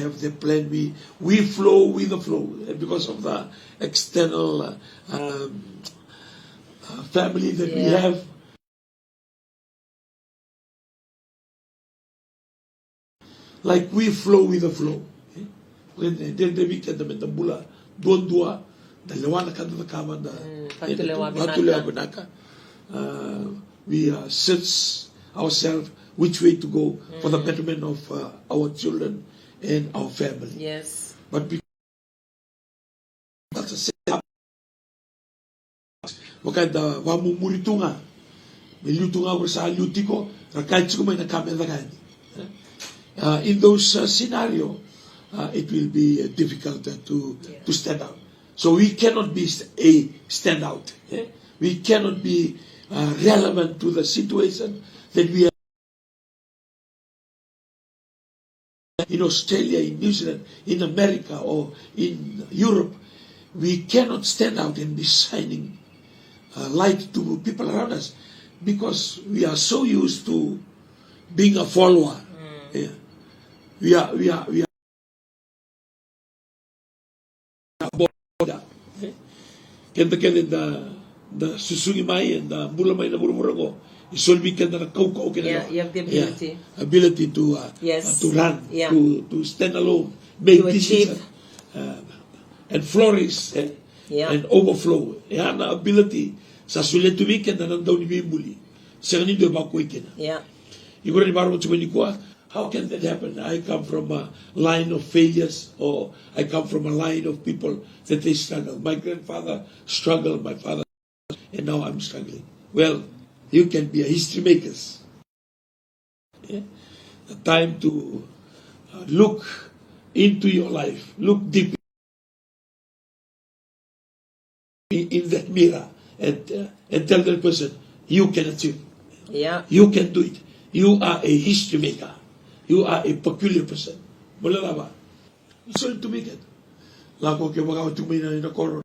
have the plan. We flow with the flow, and because of the external family that we have. Like we flow with the flow. Del weekend the bula dua dalawa na kada kama na Batulewa Binaka. We search ourselves which way to go for the betterment of our children and our family. Yes. But because that's a setup, wakanda wamumuritunga militunga sa lutiko rakait ko may nakame nakani. In those scenario, it will be difficult to stand out. So we cannot be a standout. We cannot be relevant to the situation that we are in Australia, in New Zealand, in America, or in Europe. We cannot stand out and be shining light to people around us because we are so used to being a follower. We are border. Kenda the susungi mai and the bula mai na burumurango. Isolvi kenda na kau kena. You have the ability. Ability to run, to stand alone, make decisions, and flourish and overflow. Yana ability sa suletu weekend na nandaw ni Bimbuli. Sa kanino ba ko ikena? Igora ni baro mo kwa. How can that happen? I come from a line of failures, or I come from a line of people that they struggle. My grandfather struggled, my father, and now I'm struggling. Well, you can be a history makers. A time to look into your life, look deep in that mirror, and tell that person, you can achieve. You can do it. You are a history maker. You are a peculiar person. Mula ba? It's all to make it. Lako kaya mga tumay na koron.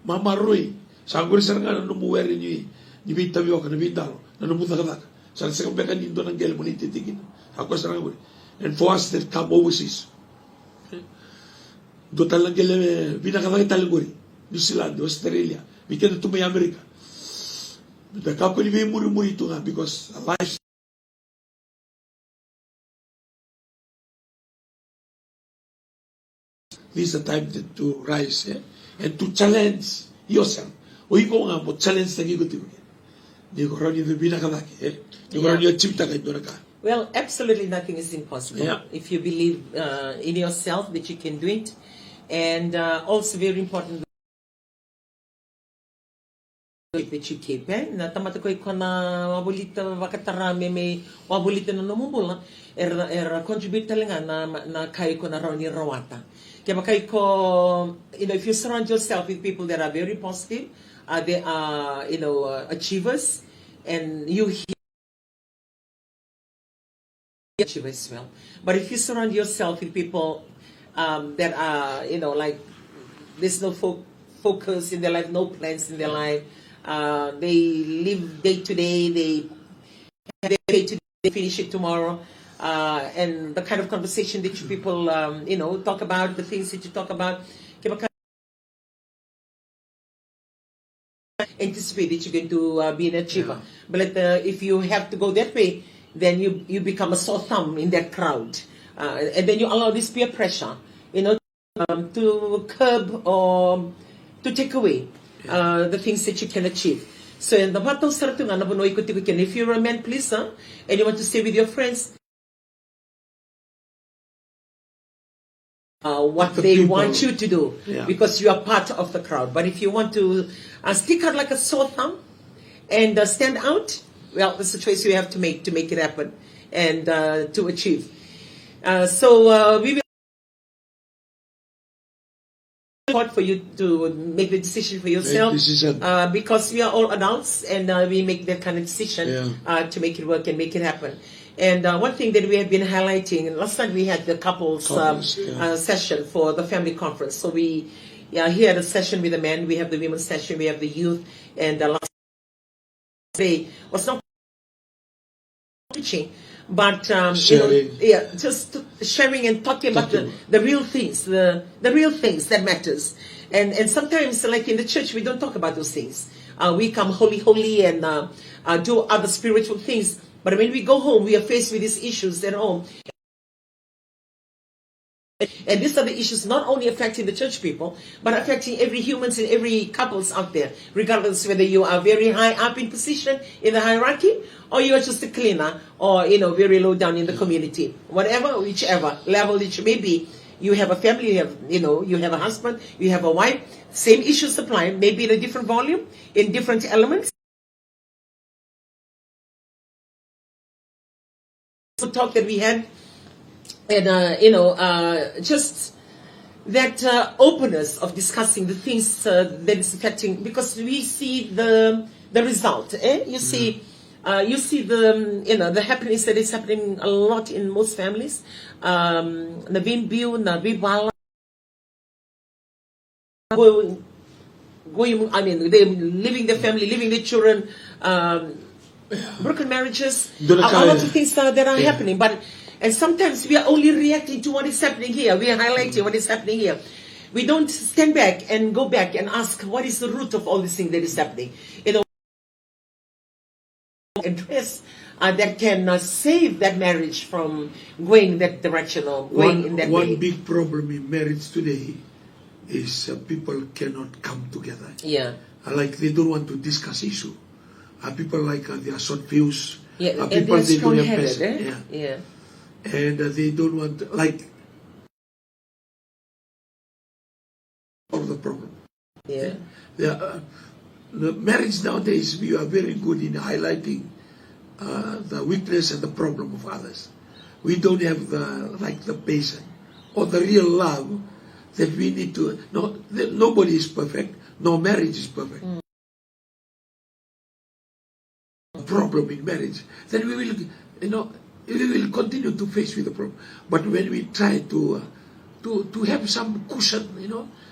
Mama Roy, sanggup serangan numuweri ni bita biwa ka na bintaro, na numuta ka. Sa kambekan nindo ng gel mo nititigin. Ako serangan mo. And for us that come overseas, do talang gel binakatang Talaguri, New Zealand, Australia, we can tumay America. The company may muri ito nga because life this is a time to rise and to challenge yourself. O ikaw nga mo challenge na gigutin mo. Di ko rin yung binakadaki. Di ko rin yung chimta kayo doon ka. Well, absolutely nothing is impossible if you believe in yourself that you can do it. And also very important that you keep na tamata ko na wabulita wakatarame may wabulita na namumula contribute talaga na kay ko na raw ni rawata kaya makay ko if you surround yourself with people that are very positive, they are achievers, and you achieve as well. But if you surround yourself with people that are like there's no focus in their life, no plans in their life, they live day to day, they finish it tomorrow, and the kind of conversation that you people talk about, the things that you talk about, anticipate that you're going to be an achiever. But if you have to go that way, then you become a sore thumb in that crowd, and then you allow this peer pressure to curb or to take away the things that you can achieve. So in the battle if you're a man pleaser and you want to stay with your friends, what they want you to do, because you are part of the crowd. But if you want to stick out like a sore thumb and stand out, well, it's a choice you have to make it happen and to achieve. So we will for you to make the decision for yourself, because we are all adults and we make that kind of decision to make it work and make it happen. And one thing that we have been highlighting, last time we had the couples session for the family conference. So we here had a session with the men, we have the women's session, we have the youth, and last day was not preaching, but Sharing. just sharing and talking about the real things, the real things that matters. And sometimes, like in the church, we don't talk about those things. We come holy and do other spiritual things. But when we go home, we are faced with these issues at home. And these are the issues not only affecting the church people, but affecting every humans and every couples out there, regardless whether you are very high up in position in the hierarchy, or you are just a cleaner, or very low down in the community. Whatever, whichever level it may be, you have a family, you have a husband, you have a wife. Same issues apply, maybe in a different volume, in different elements. The talk that we had. And just that openness of discussing the things that is affecting, because we see the result. You see the happenings that is happening a lot in most families. Navin Biu, Navi Bala, going. I mean, they living their family, living their children, broken marriages, a lot of things that are happening, but. And sometimes we are only reacting to what is happening here. We are highlighting what is happening here. We don't stand back and go back and ask, what is the root of all this thing that is happening? Address that can save that marriage from going that direction or going in that way. One big problem in marriage today is people cannot come together. Yeah. Like they don't want to discuss issue. People like they are short views. Yeah, people and they don't have strong-headed, passion. Yeah. And they don't want, solve the problem. Yeah. The marriage nowadays, we are very good in highlighting the weakness and the problem of others. We don't have the passion or the real love that we need to. Nobody is perfect. No marriage is perfect. Problem in marriage, then we will, we will continue to face with the problem. But when we try to have some cushion,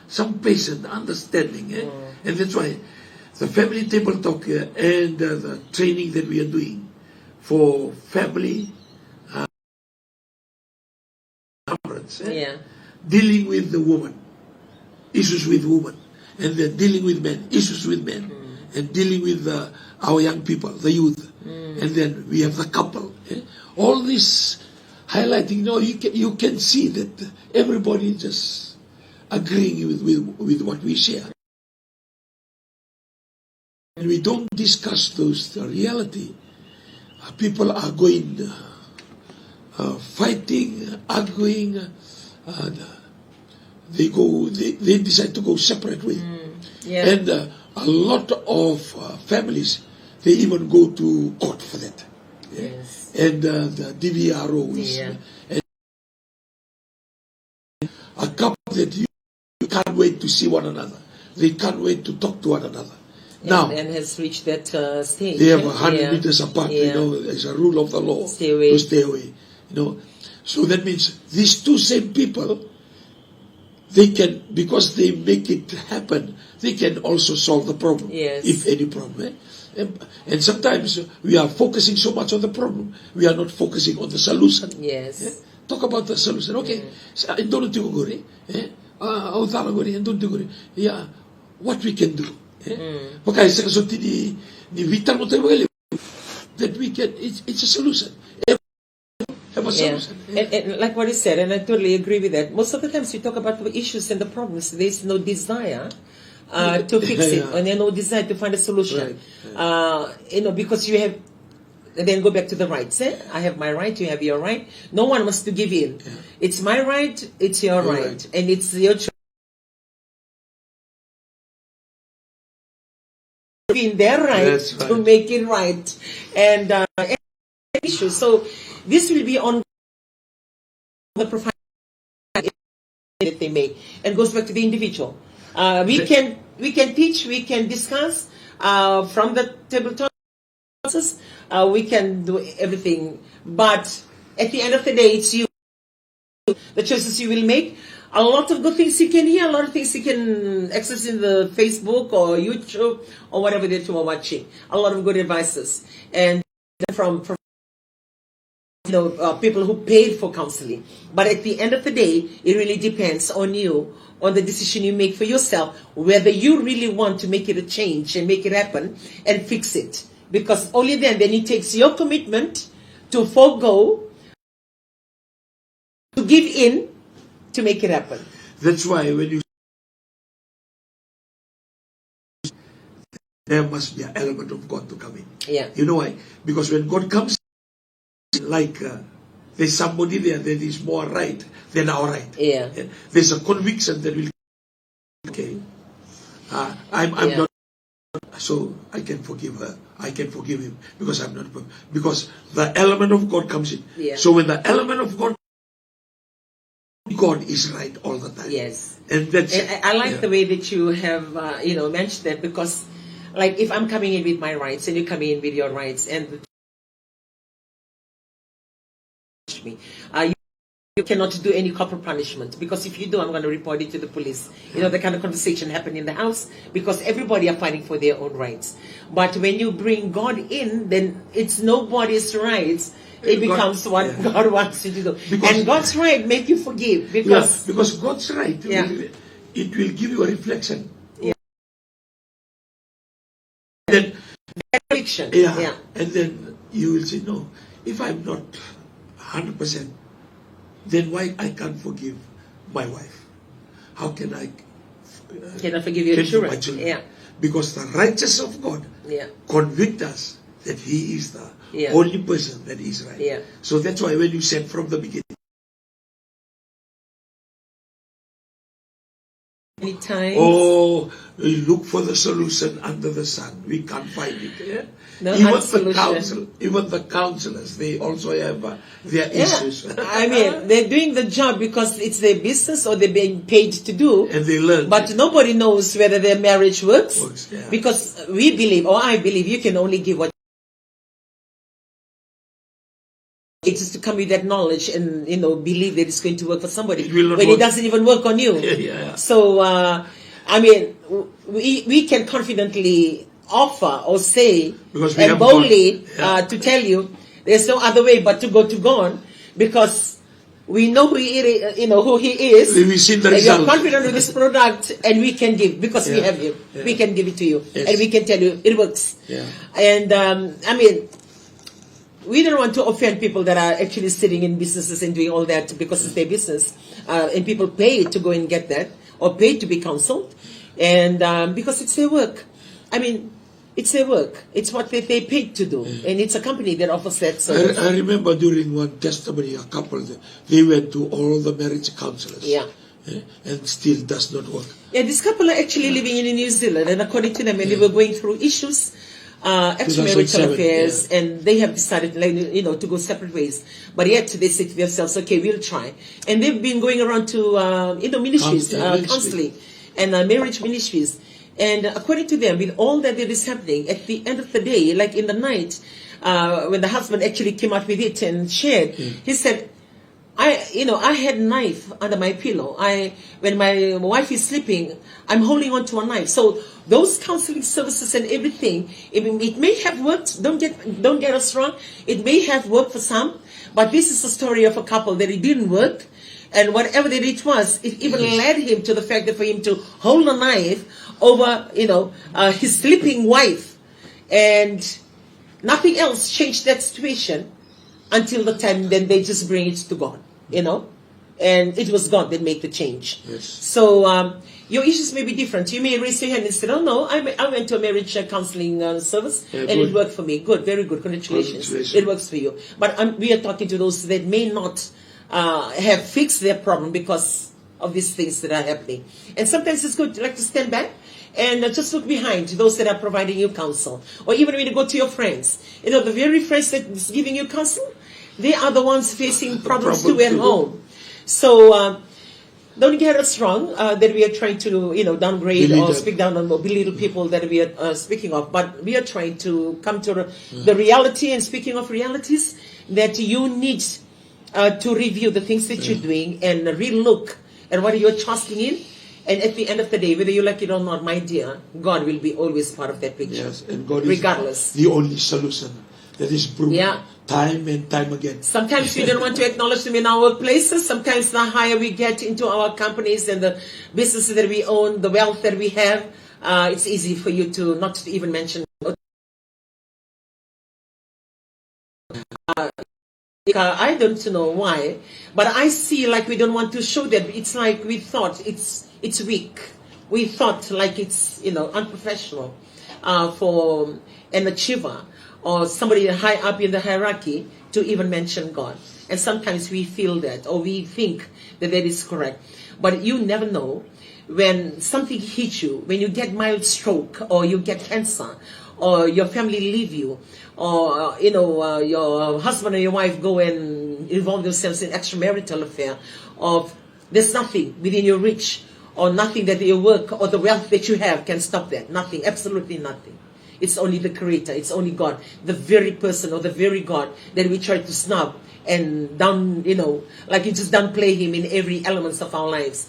some patience, understanding, and that's why the family table talk and the training that we are doing for family dealing with the woman, issues with women, and then dealing with men, issues with men, and dealing with our young people, the youth, and then we have the couple. All this highlighting, you can see that everybody is just agreeing with what we share. And we don't discuss the reality. People are going, fighting, arguing, and they decide to go separate way. And a lot of families, they even go to court for that. Yes. And the DVRO is a couple that you can't wait to see one another. They can't wait to talk to one another. Now, and has reached that stage. They have 100 meters apart, as a rule of the law to stay away. So that means these two same people, they can, because they make it happen, they can also solve the problem, if any problem. And sometimes we are focusing so much on the problem, we are not focusing on the solution. Yes. Talk about the solution. Okay, what we can do. That we can, it's a solution. Have a solution. And like what he said, and I totally agree with that. Most of the times we talk about the issues and the problems, there's no desire to fix it, and there's no desire to find a solution. Right. Because you have, then go back to the rights. I have my right, you have your right. No one wants to give in. It's my right, it's your right, and it's your choice. In their right to make it right, and issues. So this will be on the profile that they make, and goes back to the individual. We can teach, we can discuss from the tabletop process. We can do everything, but at the end of the day, it's you. The choices you will make. A lot of good things you can hear, a lot of things you can access in the Facebook or YouTube or whatever that you are watching. A lot of good advices, and from people who paid for counseling. But at the end of the day, it really depends on you, on the decision you make for yourself, whether you really want to make it a change and make it happen and fix it. Because only then it takes your commitment to forego, to give in, to make it happen. That's why when you there must be an element of God to come in. Yeah. You know why? Because when God comes, like there's somebody there that is more right than our right. Yeah. There's a conviction that will. Okay. I'm not. So I can forgive her. I can forgive him because I'm not. Because the element of God comes in. Yeah. So when the element of God is right all the time. Yes. And that's. And I like the way that you have, mentioned that, because, like, if I'm coming in with my rights and you come in with your rights, and you cannot do any corporal punishment, because if you do, I'm going to report it to the police. The kind of conversation happened in the house, because everybody are fighting for their own rights. But when you bring God in, then it's nobody's rights. It becomes what God wants you to do. And God's right make you forgive, because God's right, it will give you a reflection. Then, and then you will say, no, if I'm not 100%, then why I can't forgive my wife? How can I forgive your children? My children? Yeah. Because the righteousness of God convict us that He is the only person that is right. Yeah. So that's why when you said from the beginning, many times, we look for the solution under the sun. We can't find it. Yeah? No, even the counselors, they also have their issues. I mean, they're doing the job because it's their business or they're being paid to do. And they learn. But nobody knows whether their marriage works. Yeah. Because we believe, or I believe, you can only give what it is to come with that knowledge and believe that it's going to work for somebody when it doesn't even work on you. So I mean, we can confidently offer or say and boldly to tell you there's no other way but to go to God, because we know who He is. We've seen the result. We are confident with this product, and we can give, because we have Him. We can give it to you, and we can tell you it works. And I mean, we don't want to offend people that are actually sitting in businesses and doing all that because it's their business, and people pay to go and get that, or pay to be counseled, and because it's their work. I mean, it's their work. It's what they paid to do, and it's a company that offers that service. I remember during one testimony, a couple, they went to all the marriage counselors. And still does not work. Yeah, this couple are actually living in New Zealand, and according to them, when they were going through issues, extramarital affairs, and they have decided, to go separate ways. But yet they say to themselves, okay, we'll try. And they've been going around to, ministries, counseling, and marriage ministries. And according to them, with all that is happening, at the end of the day, like in the night, when the husband actually came out with it and shared, he said, I had a knife under my pillow. When my wife is sleeping, I'm holding on to a knife. So those counseling services and everything, it may have worked. Don't get us wrong. It may have worked for some, but this is a story of a couple that it didn't work, and whatever that it was, it even led him to the fact that for him to hold a knife over, his sleeping wife, and nothing else changed that situation. Until the time then they just bring it to God, and it was God that made the change. So your issues may be different. You may raise your hand and say, oh no, I went to a marriage counseling service and it worked for me. Good, very good, congratulations. It works for you. But we are talking to those that may not have fixed their problem because of these things that are happening. And sometimes it's good to stand back and just look behind those that are providing you counsel. Or even when you go to your friends. The very friends that is giving you counsel, they are the ones facing problems too at home. So don't get us wrong that we are trying to downgrade or speak down on or belittle people that we are speaking of. But we are trying to come to the reality. And speaking of realities, that you need to review the things that you're doing and relook at what you're trusting in. And at the end of the day, whether you like it or not, my dear, God will be always part of that picture. Yes, and God regardless. is the only solution that is proven time and time again. Sometimes we don't want to acknowledge them in our workplaces. Sometimes the higher we get into our companies and the businesses that we own, the wealth that we have, it's easy for you to not even mention. I don't know why, but I see like we don't want to show that. It's like we thought it's weak. We thought like it's unprofessional for an achiever or somebody high up in the hierarchy to even mention God. And sometimes we feel that, or we think that is correct. But you never know when something hits you, when you get mild stroke, or you get cancer, or your family leave you, or your husband or your wife go and involve themselves in extramarital affair, or there's nothing within your reach, or nothing that your work or the wealth that you have can stop that. Nothing, absolutely nothing. It's only the Creator, it's only God, the very person or the very God that we try to snub and like you just downplay Him in every elements of our lives.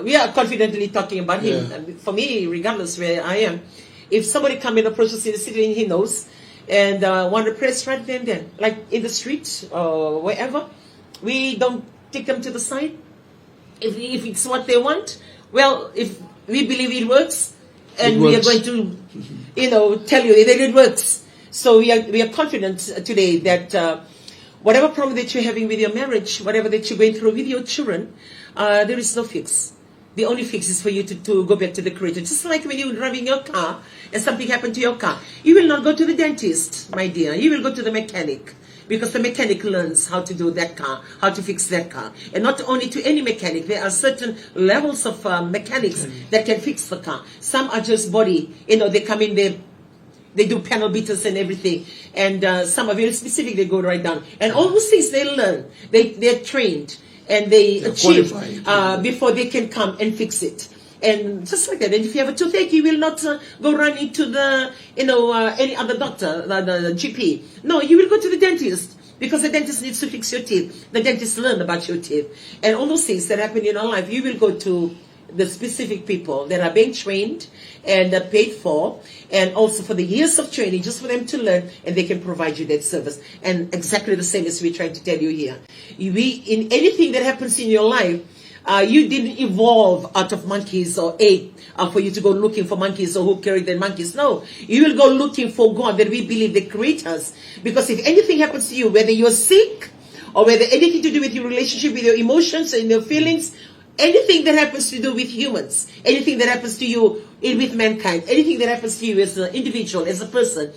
We are confidently talking about Him. And for me, regardless where I am, if somebody come and approaches in the city and he knows, and want to press right then, like in the street or wherever, we don't take them to the side. If it's what they want, well, if we believe it works, and we are going to, tell you that it works. So we are confident today that whatever problem that you're having with your marriage, whatever that you're going through with your children, there is no fix. The only fix is for you to go back to the Creator. Just like when you're driving your car and something happened to your car, you will not go to the dentist, my dear. You will go to the mechanic. Because the mechanic learns how to do that car, how to fix that car. And not only to any mechanic, there are certain levels of mechanics that can fix the car. Some are just body, they come in there, they do panel beaters and everything. And some are very specific, they go right down. And all those things they learn, they're trained and they're achieve before they can come and fix it. And just like that, and if you have a toothache, you will not go run into the, any other doctor, the GP. No, you will go to the dentist because the dentist needs to fix your teeth. The dentist learn about your teeth. And all those things that happen in your life, you will go to the specific people that are being trained and paid for, and also for the years of training, just for them to learn, and they can provide you that service. And exactly the same as we're trying to tell you here. In anything that happens in your life, you didn't evolve out of monkeys or ape for you to go looking for monkeys or who carried the monkeys. No, you will go looking for God that we believe that creates us. Because if anything happens to you, whether you're sick or whether anything to do with your relationship with your emotions and your feelings, anything that happens to do with humans, anything that happens to you with mankind, anything that happens to you as an individual, as a person,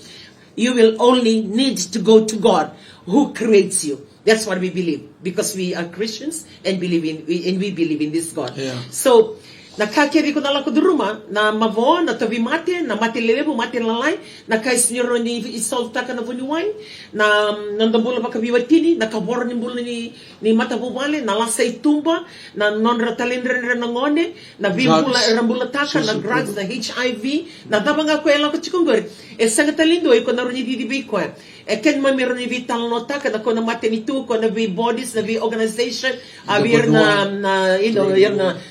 you will only need to go to God who creates you. That's what we believe, because we are Christians and we believe in this God. Yeah. So, nakakiri ko na lang ko duruma na mavo na tabi mate na mate lelebu mate lalai na kais niro ni isolta ka na bunuwai na nandambula pa kabiwatini na kaboro ni bula ni mata bubale na lasay tumba na non ratalindre na ngone na bibula rambula taka na drugs na HIV na dabanga ko ela ko chikungori e sangatalindo ko na roni didibi ko e ken mo meron ni vital no taka na ko na mate ni tu ko na bi bodies na bi organization wir na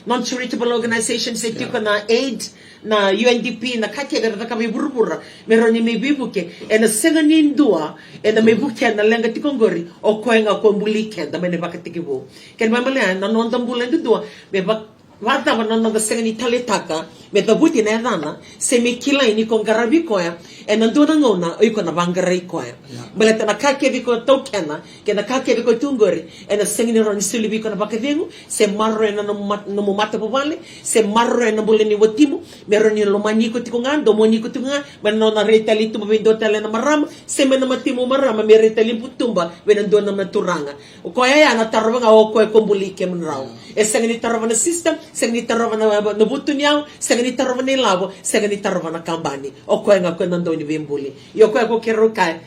non-charitable organizations sa ito na aid na UNDP na kakega na kami burubura meron ni may bibuke e na senganin dua e na may bukyan na lenga tikongori o koenga ko mbuliken da may bakatikibo ken mamalian na nondam bulan dua be bak wata wana na sengani taletaka me dabuti na dana se me kilai ni kon garabi koya e na dona ngona o iko na bangarai koya baleta na kakega ko tokena ke na kakega ko tungori e na sengani ron silibi ko na bakavengu se marro na no mata povale se marro na buleni wotimu meron ni lomani ko tikungan do moni ko tikungan men no na retali tu bindo tele na maram se men na matimu marama me retali putumba wenan do na maturanga o koya ya na tarwanga o koy kombulike men raw e sengani tarwana system sengani tarwana no butunyaw sengani tarwana labo sengani tarwana kambani o koy nga ko nando ni bimbuli yo koy ko kerukai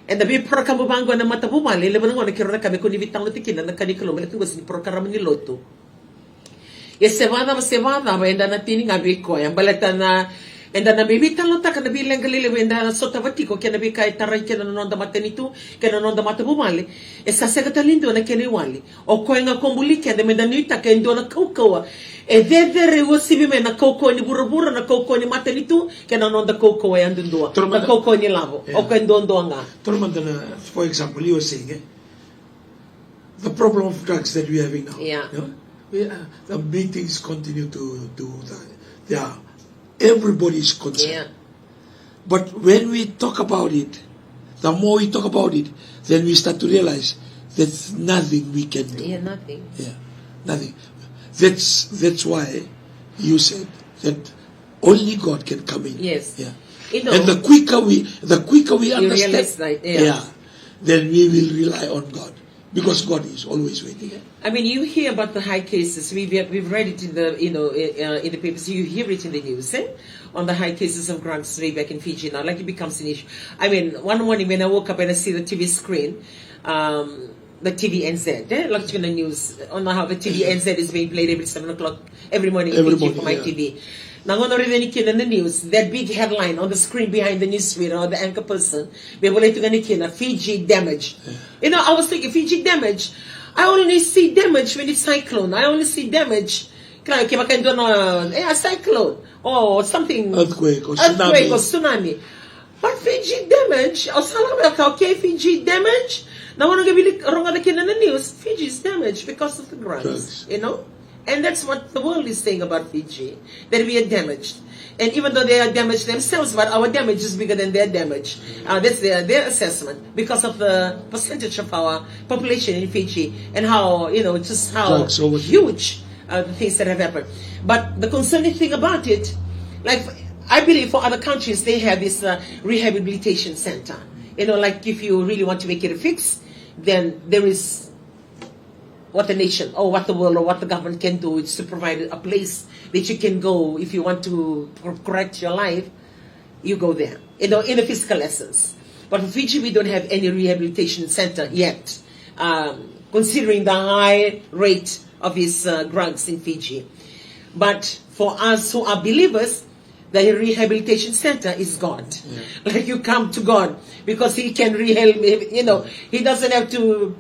and the big program bango na matabumali lebo na kero na kami ko ni vitang tikin na kanikolo mala tungo si program ni loto sevada enda na tini ngabi ko yan balata na enda na bibitang lota kana bilang galile enda na sotavati ko kana bi kai taray kana nonda matenitu kana nonda matabumali sa segata lindo na kene wali o ko nga kombuli kana me danuita ka endo na kaukawa E vedere o sibi me na koko ni burubura na koko ni matanitu kena non da koko e andundua. Na koko ni lavo. O ka ndondo nga. For example, you were saying the problem of drugs that we're having now. Yeah. You know, the meetings continue to do that. Yeah. Everybody is concerned. Yeah. But when we talk about it, the more we talk about it, then we start to realize there's nothing we can do. Yeah, nothing. Yeah, nothing. That's why you said that only God can come in. Yes. Yeah. You know, and the quicker we understand, realize that, yeah. then we will rely on God, because God is always waiting. I mean, you hear about the high cases. We've read it in the in the papers. You hear it in the news, on the high cases of drugs way back in Fiji now. Like it becomes an issue. I mean, one morning when I woke up and I see the TV screen, the TVNZ, like in the news on how the TVNZ is being played every 7 o'clock every morning in Fiji for my TV. Now, I'm going to read in the news, that big headline on the screen behind the newsreader or the anchor person, Fiji damage. You know, I was thinking, Fiji damage. I only see damage when it's cyclone. I only see damage. Like, a cyclone or something. Earthquake or tsunami. But Fiji damage, okay, Fiji damage. Now, I'm going to be wrong in the news. Fiji is damaged because of the drugs, you know? And that's what the world is saying about Fiji, that we are damaged. And even though they are damaged themselves, but our damage is bigger than their damage. That's their assessment, because of the percentage of our population in Fiji and how, you know, just how huge the things that have happened. But the concerning thing about it, like, I believe for other countries, they have this rehabilitation center. You know, like if you really want to make it a fix, then there is what the nation or what the world or what the government can do is to provide a place that you can go if you want to correct your life. You go there, you know, in a physical essence. But in Fiji, we don't have any rehabilitation center yet, considering the high rate of these drugs in Fiji. But for us who are believers, the rehabilitation center is God. Yeah. Like you come to God because He can rehabilitate. You know, He doesn't have to.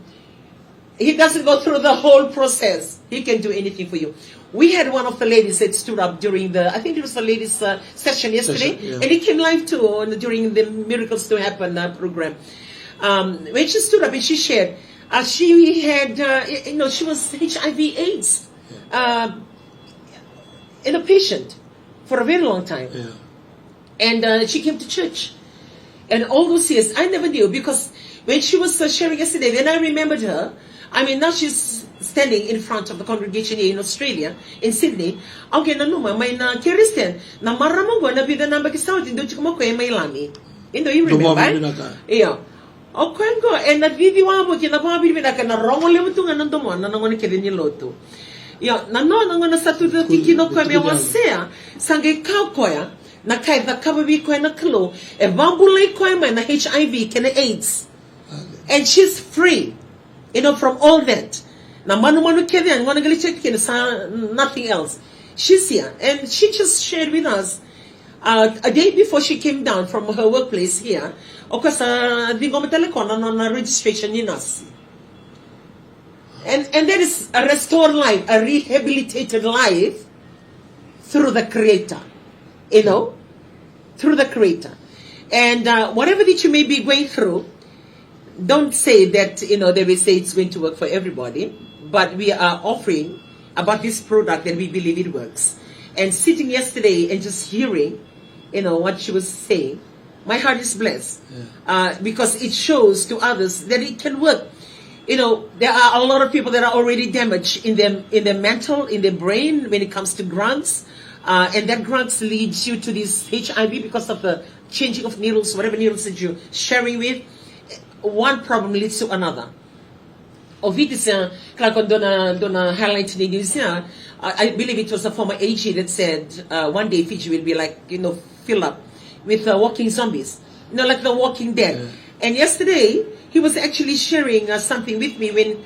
He doesn't go through the whole process. He can do anything for you. We had one of the ladies that stood up during the, I think it was the ladies' session yesterday, and it came live too during the Miracles to Happen program. When she stood up and she shared, she had, you know, she was HIV/AIDS in a patient for a very long time. Yeah. And she came to church. And all those years, I never knew, because when she was sharing yesterday, then I remembered her. I mean, now she's standing in front of the congregation here in Australia, in Sydney. Okay, na numa, may na Kiristen, na maramong na bida namba kisawat, indo chikamo ko may lami. Indo, you remember? Yeah. Okay, go. And na vidiwa mo, kinapabili binaka, na rongo lewo tunga nandomo, na nangone kede niloto. Yeah, na no, nangona sa tuto tikino ko may wasea, sangay kao koya, na kay the kababi ko na klo, e bambulay ko may na HIV, kena AIDS. And she's free, you know, from all that. Now, manu kedi ang ngona gali check nothing else. She's here, and she just shared with us a day before she came down from her workplace here. Because di ko telekon na registration ni nas. And that is a restored life, a rehabilitated life through the Creator, you know, through the Creator. And whatever that you may be going through, don't say that, you know, they will say it's going to work for everybody, but we are offering about this product that we believe it works. And sitting yesterday and just hearing, you know, what she was saying, my heart is blessed, because it shows to others that it can work. You know, there are a lot of people that are already damaged in their mental, in their brain when it comes to drugs, and that drugs leads you to this HIV because of the changing of needles, whatever needles that you're sharing with. One problem leads to another. Of it is, like on Donna highlight in the news here, I believe it was a former AG that said one day Fiji will be like, you know, filled up with walking zombies, you know, like the Walking Dead. Yeah. And yesterday he was actually sharing something with me when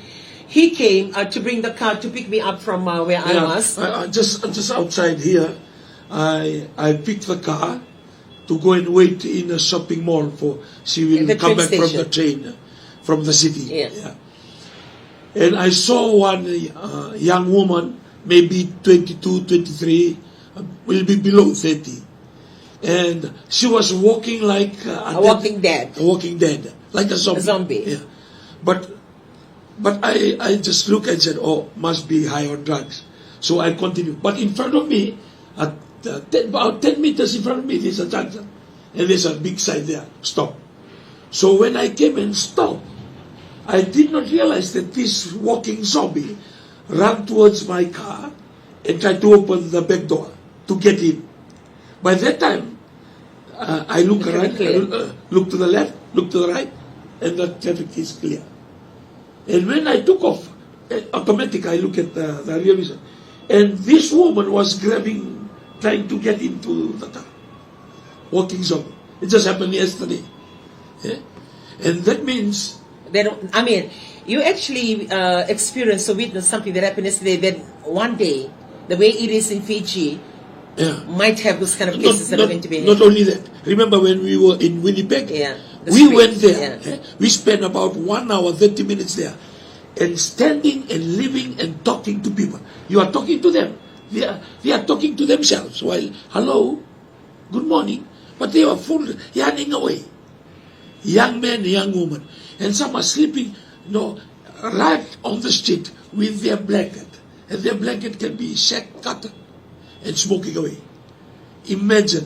he came to bring the car to pick me up from where I was. Just outside here, I picked the car to go and wait in a shopping mall for she will come back from the train from the city. Yes. Yeah. And I saw one young woman maybe 22, 23, will be below 30. And she was walking like a walking dead. A walking dead, like a zombie. A zombie. Yeah. But I just look and said, oh, must be high on drugs. So I continue. But in front of me, about 10 meters in front of me, there's a junction. And there's a big sign there, stop. So when I came and stopped, I did not realize that this walking zombie ran towards my car and tried to open the back door to get in. By that time, I look around, look to the left, look to the right, and the traffic is clear. And when I took off, automatically I look at the rear vision. And this woman was trying to get into the car. Walking zombie. It just happened yesterday. Yeah? And that means... you actually experienced or witnessed something that happened yesterday, that one day, the way it is in Fiji, might have those kind of cases that are going to be... Not only that. Remember when we were in Winnipeg? We went there. We spent about 1 hour, 30 minutes there. And standing and living and talking to people. You are talking to them. They are talking to themselves while, hello, good morning. But they were full, yarning away. Young men, young women. And some are sleeping, right on the street with their blanket. And their blanket can be shag cotton and smoking away. Imagine,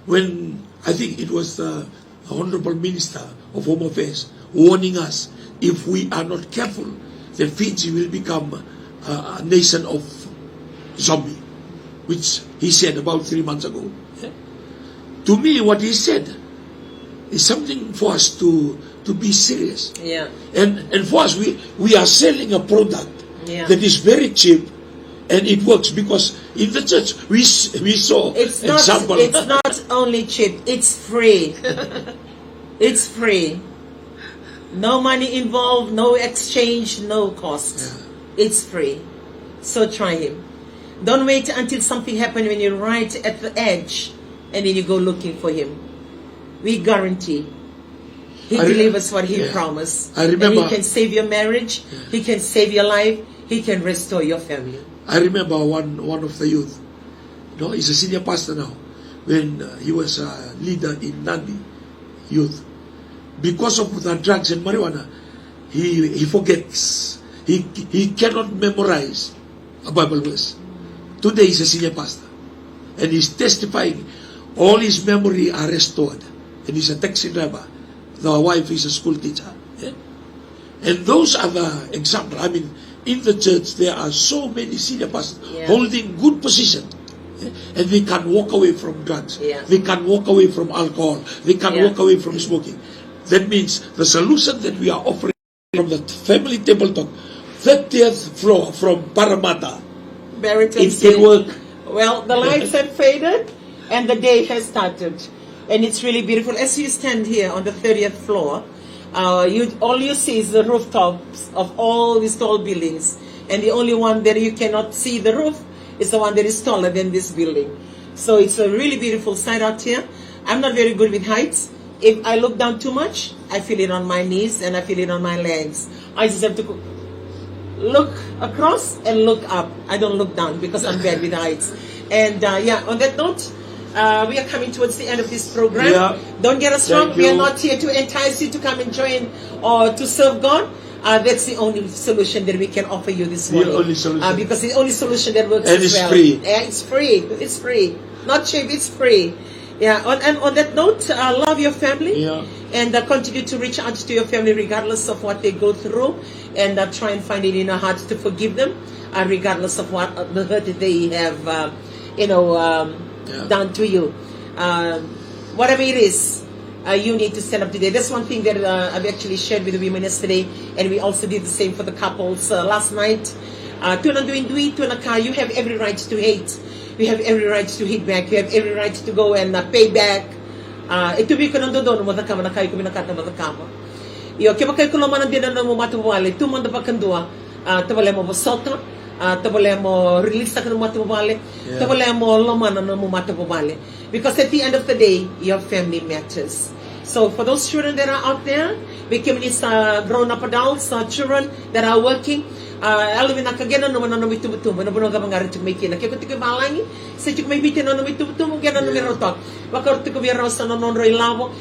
when I think it was the Honorable Minister of Home Affairs warning us, if we are not careful, then Fiji will become a nation of zombie, which he said about 3 months ago. Yeah? To me, what he said is something for us to be serious. Yeah. And for us, we are selling a product that is very cheap, and it works because in the church we saw example. It's not only cheap; it's free. It's free. No money involved, no exchange, no cost. Yeah. It's free. So try him. Don't wait until something happens when you're right at the edge and then you go looking for him. We guarantee he delivers what he promised. I remember. And he can save your marriage. He can save your life. He can restore your family. I remember one of the youth. He's a senior pastor now. When he was a leader in Nandi youth. Because of the drugs and marijuana, he forgets. He cannot memorize a Bible verse. Today he's a senior pastor. And he's testifying. All his memory are restored. And he's a taxi driver. The wife is a school teacher. Yeah? And those are the examples. I mean, in the church, there are so many senior pastors holding good position. Yeah? And they can walk away from drugs. Yeah. They can walk away from alcohol. They can walk away from smoking. That means the solution that we are offering from the family table talk, 30th floor from Parramatta, it can work. Well, the lights have faded and the day has started. And it's really beautiful. As you stand here on the 30th floor, all you see is the rooftops of all these tall buildings. And the only one that you cannot see the roof is the one that is taller than this building. So it's a really beautiful sight out here. I'm not very good with heights. If I look down too much, I feel it on my knees and I feel it on my legs. I just have to look across and look up. I don't look down because I'm bad with heights. And on that note, we are coming towards the end of this program. Yeah. Don't get us wrong. We are not here to entice you to come and join or to serve God. That's the only solution that we can offer you this morning. The only solution. Because the only solution that works and as it's well. Free. Yeah, it's free. It's free. Not cheap, it's free. Yeah, and on that note, love your family and continue to reach out to your family regardless of what they go through, and try and find it in our hearts to forgive them, regardless of what the hurt that they have, done to you. Whatever it is, you need to stand up today. That's one thing that I've actually shared with the women yesterday, and we also did the same for the couples last night. You have every right to hate. You have every right to hit back. You have every right to go and pay back. Ito bi ko nandoon mo takama na kayo ko binakata mo takama. Yo kaya kayo ko naman din na mo matuwali. Tumanda pa kandua. Tabale mo sota. Tabale mo release ka mo matuwali. Tabale mo laman na mo matuwali. Because at the end of the day, your family matters. So for those children that are out there, becoming grown-up adults, children that are working, Alvin nakagena no no mitubutum no bono gamang ari tuk mekina ke kutik malangi se tuk me bitin no mitubutum gena no mirotok wakar tuk vira sa no roi lavo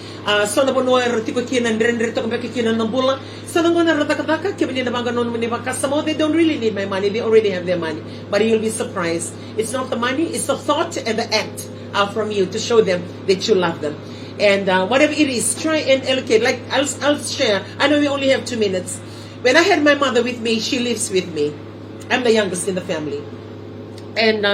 so no bono er tuk kina ndrendre tok be kina no bula so no gona rata kata ke bini banga no mini baka samo they don't really need my money, they already have their money, but you'll be surprised, it's not the money, it's the thought and the act from you to show them that you love them. And whatever it is, try and allocate. Like I'll share. I know we only have 2 minutes. When I had my mother with me, she lives with me. I'm the youngest in the family. And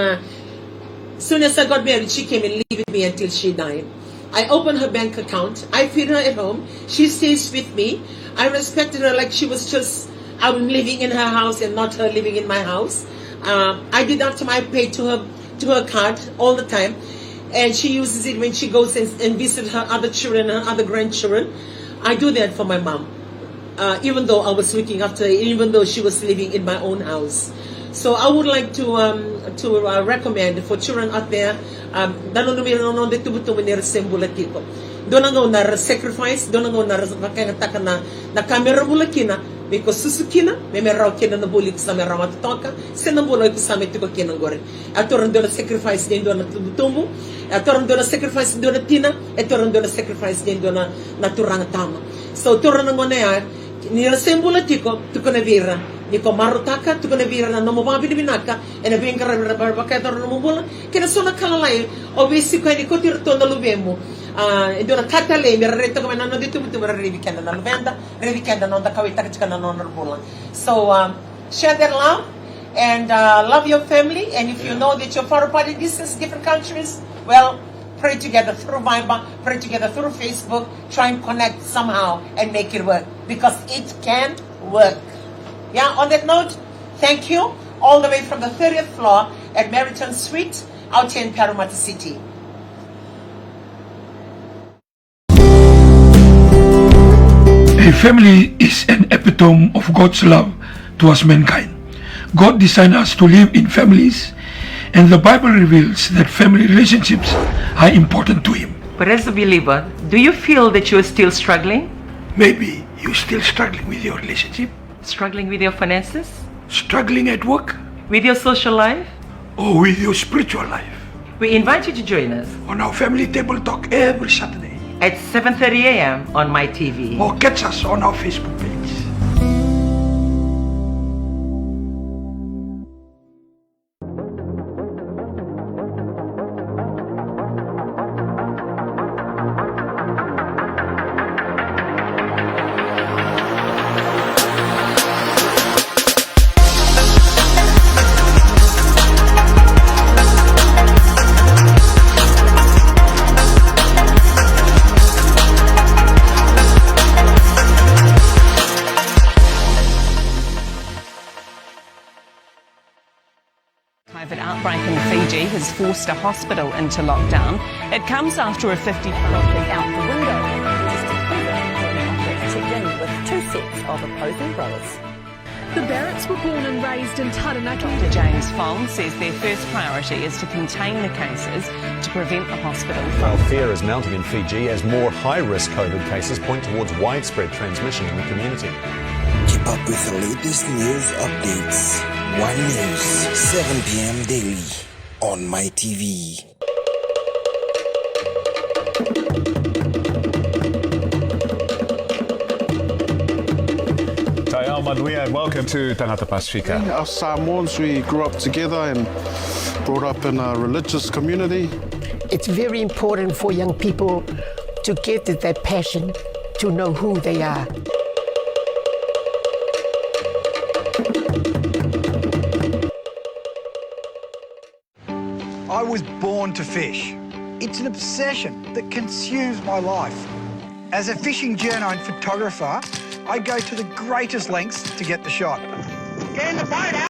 soon as I got married, she came and lived with me until she died. I opened her bank account. I feed her at home. She stays with me. I respected her like she was just, I'm living in her house and not her living in my house. I deduct my pay to her card all the time. And she uses it when she goes and visits her other children and other grandchildren. I do that for my mom, even though I was looking after her, even though she was living in my own house. So I would like to recommend for children out there, don't na sacrifice, don't na makakataka na kamera bulakina, because susukina, memera kina na bulik sa mera matatoka, senambula ko sa metiko kina gore. Atoran do na sacrifice din do na tubutumbu, atoran do na sacrifice do na tina, atoran do na sacrifice din do na naturang tama. So toran ngone ya, ni sembula tiko tuko na vira. Niko marutaka tuko na vira na nomobabi ni binaka, ena bingara barbaka toran no mubula, kina sona kalalay, obisi ko ni ko tirto na lubemo. Indona katale mi retto come nanno detto tutto per weekend na novenda weekend non da kawita ka na non bola. So share that love and love your family, and if you know that you're far apart in distance, different countries, well, pray together through Viber, pray together through Facebook, try and connect somehow and make it work, because it can work. Yeah, on that note, thank you all the way from the 30th floor at Meriton Suite out here in Parramatta City. A family is an epitome of God's love towards mankind. God designed us to live in families, and the Bible reveals that family relationships are important to Him. But as a believer, do you feel that you are still struggling? Maybe you're still struggling with your relationship, Struggling with your finances? struggling at work, With your social life? or with your spiritual life. We invite you to join us On our Family Table Talk every Saturday, at 7:30 a.m. on my TV. or catch us on our Facebook page. COVID outbreak in Fiji has forced a hospital into lockdown. It comes after a 50 rocket out the window. Chipped in with 2 sets of opposing growers. The Barretts were born and raised in Taranaki. Dr. James Fong says their first priority is to contain the cases to prevent the hospital While fear is mounting in Fiji as more high-risk COVID cases point towards widespread transmission in the community. Keep up with the latest news updates. One News, 7 p.m. daily on my TV. Tayao Maduia, welcome to Tangata Pasifika. Us Samoans, we grew up together and brought up in a religious community. It's very important for young people to get that passion, to know who they are. I was born to fish. It's an obsession that consumes my life. As a fishing journalist and photographer, I go to the greatest lengths to get the shot. Get in the boat,